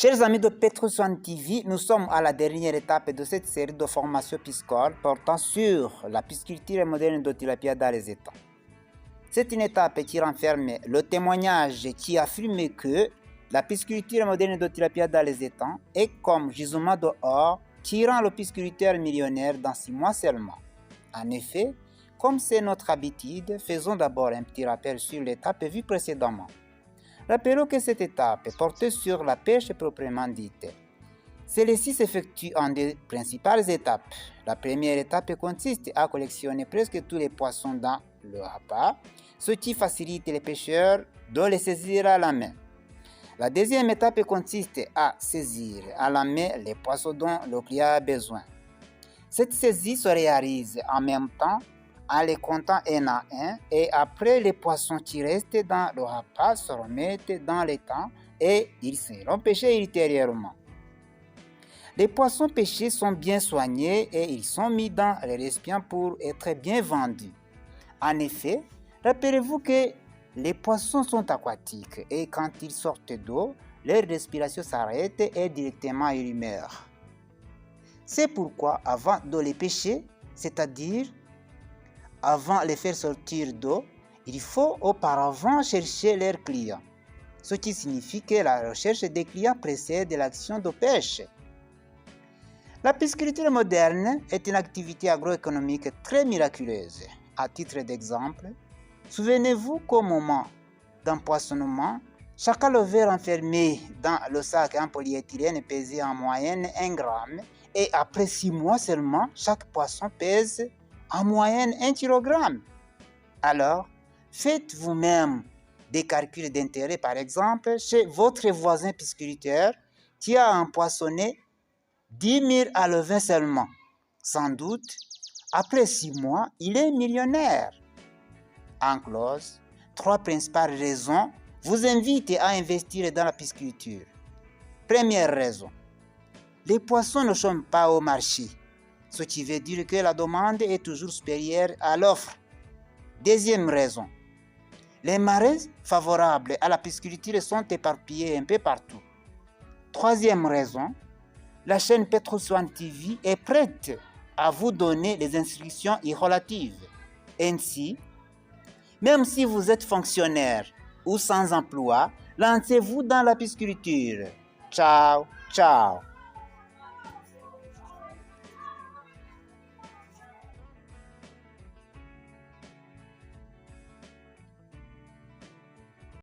Chers amis de Petrus One TV, nous sommes à la dernière étape de cette série de formations piscicoles portant sur la pisciculture moderne de tilapia dans les étangs. C'est une étape qui renferme le témoignage qui affirme que la pisciculture moderne de tilapia dans les étangs est comme gisement d'or qui rend le pisciculteur millionnaire dans 6 mois seulement. En effet, comme c'est notre habitude, faisons d'abord un petit rappel sur l'étape vue précédemment. Rappelons que cette étape est portée sur la pêche proprement dite. Celle-ci s'effectue en deux principales étapes. La première étape consiste à collectionner presque tous les poissons dans le repas, ce qui facilite les pêcheurs de les saisir à la main. La deuxième étape consiste à saisir à la main les poissons dont le client a besoin. Cette saisie se réalise en même temps en les comptant un à un, et après les poissons qui restent dans le repas se remettent dans l'étang et ils seront pêchés ultérieurement. Les poissons pêchés sont bien soignés et ils sont mis dans les récipients pour être bien vendus. En effet, rappelez-vous que les poissons sont aquatiques et quand ils sortent d'eau, leur respiration s'arrête et directement ils meurent. C'est pourquoi avant de les pêcher, c'est-à-dire avant de les faire sortir d'eau, il faut auparavant chercher leurs clients, ce qui signifie que la recherche des clients précède l'action de pêche. La pisciculture moderne est une activité agroéconomique très miraculeuse. À titre d'exemple, souvenez-vous qu'au moment d'empoisonnement, chaque lever enfermé dans le sac en polyéthylène pesait en moyenne 1 gramme et après 6 mois seulement, chaque poisson pèse en moyenne 1 kg. Alors, faites vous-même des calculs d'intérêt, par exemple, chez votre voisin pisciculteur qui a empoisonné 10 000 à levain seulement. Sans doute, après 6 mois, il est millionnaire. En clause, 3 principales raisons vous invitent à investir dans la pisciculture. Première raison, les poissons ne sont pas au marché, ce qui veut dire que la demande est toujours supérieure à l'offre. Deuxième raison, les marées favorables à la pisciculture sont éparpillées un peu partout. Troisième raison, la chaîne Petrus One TV est prête à vous donner les instructions y relatives. Ainsi, même si vous êtes fonctionnaire ou sans emploi, lancez-vous dans la pisciculture. Ciao, ciao.